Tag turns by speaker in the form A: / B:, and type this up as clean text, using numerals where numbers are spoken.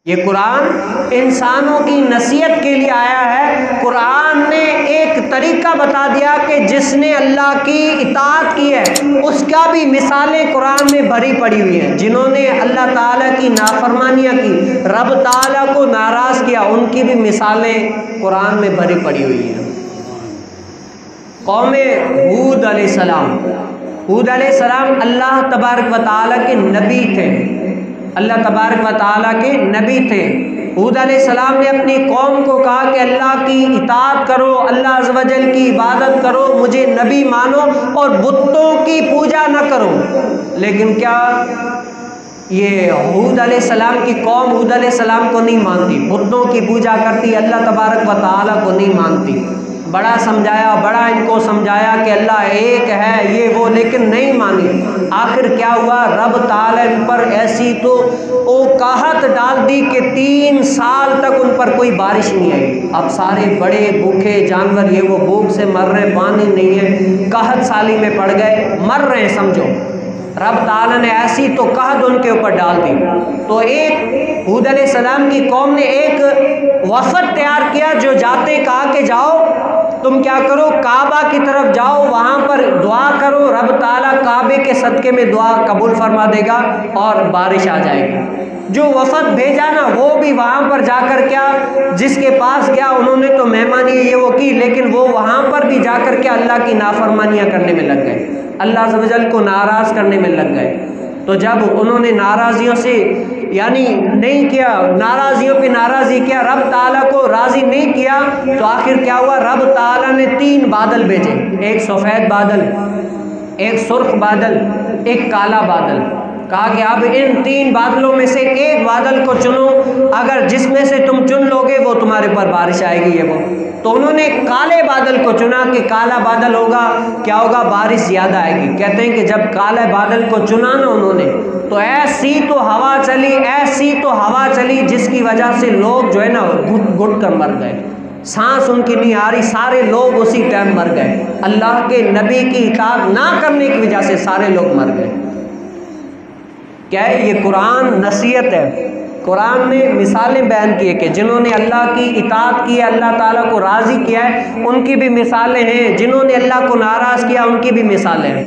A: یہ قرآن انسانوں کی نصیحت کے لیے آیا ہے۔ قرآن نے ایک طریقہ بتا دیا کہ جس نے اللہ کی اطاعت کی ہے اس کا بھی مثالیں قرآن میں بھری پڑی ہوئی ہیں۔ جنہوں نے اللہ تعالیٰ کی نافرمانیاں کی، رب تعالیٰ کو ناراض کیا، ان کی بھی مثالیں قرآن میں بھری پڑی ہوئی ہیں۔ قوم ہود علیہ السلام، ہود علیہ السلام اللہ تبارک و تعالیٰ کے نبی تھے، اللہ تبارک و تعالیٰ کے نبی تھے۔ ہود علیہ السلام نے اپنی قوم کو کہا کہ اللہ کی اطاعت کرو، اللہ عز و جل کی عبادت کرو، مجھے نبی مانو اور بتوں کی پوجا نہ کرو۔ لیکن کیا یہ ہود علیہ السلام کی قوم ہود علیہ السلام کو نہیں مانتی، بتوں کی پوجا کرتی، اللہ تبارک و تعالیٰ کو نہیں مانتی۔ بڑا سمجھایا، بڑا ان کو سمجھایا کہ اللہ ایک ہے، یہ وہ، لیکن نہیں مانی۔ آخر کیا ہوا؟ رب تعالیٰ ان پر ایسی تو اوقاحت ڈال دی کہ 3 سال تک ان پر کوئی بارش نہیں آئی۔ اب سارے بڑے بھوکے جانور یہ وہ بھوک سے مر رہے، پانی نہیں ہے، قحط سالی میں پڑ گئے، مر رہے ہیں سمجھو۔ رب تعالیٰ نے ایسی تو قحط ان کے اوپر ڈال دی۔ تو ایک ہود علیہ السلام کی قوم نے ایک وفد تیار کیا، جو جاتے کہا کہ جاؤ تم کیا کرو، کعبہ کی طرف جاؤ، وہاں پر دعا کرو، رب تعالیٰ کعبے کے صدقے میں دعا قبول فرما دے گا اور بارش آ جائے گی۔ جو وفد بھیجا نا وہ بھی وہاں پر جا کر کیا، جس کے پاس گیا انہوں نے تو مہمانی یہ وہ کی، لیکن وہ وہاں پر بھی جا کر کے اللہ کی نافرمانیاں کرنے میں لگ گئے، اللہ عز و جل کو ناراض کرنے میں لگ گئے۔ تو جب انہوں نے ناراضیوں سے یعنی نہیں کیا، ناراضیوں پہ ناراضی کیا، رب تعالیٰ کو راضی نہیں کیا، تو آخر کیا ہوا؟ رب تعالیٰ نے 3 بادل بھیجے، ایک سفید بادل، ایک سرخ بادل، ایک کالا بادل۔ کہا کہ اب ان 3 بادلوں میں سے ایک بادل کو چنو، اگر جس میں سے تم چن لو گے وہ تمہارے پر بارش آئے گی، یہ وہ۔ تو انہوں نے کالے بادل کو چنا کہ کالا بادل ہوگا، کیا ہوگا؟ بارش زیادہ آئے گی۔ کہتے ہیں کہ جب کالے بادل کو چنا نا انہوں نے، تو ایسی تو ہوا چلی، ایسی تو ہوا چلی جس کی وجہ سے لوگ جو ہے نا گھٹ گھٹ کر مر گئے، سانس ان کی نہیں آ رہی، سارے لوگ اسی ٹائم مر گئے۔ اللہ کے نبی کی اطاعت نہ کرنے کی وجہ سے سارے لوگ مر گئے۔ کیا ہے یہ؟ قرآن نصیحت ہے۔ قرآن نے مثالیں بیان کی ہے کہ جنہوں نے اللہ کی اطاعت کی ہے، اللہ تعالیٰ کو راضی کیا ہے، ان کی بھی مثالیں ہیں، جنہوں نے اللہ کو ناراض کیا ان کی بھی مثالیں ہیں۔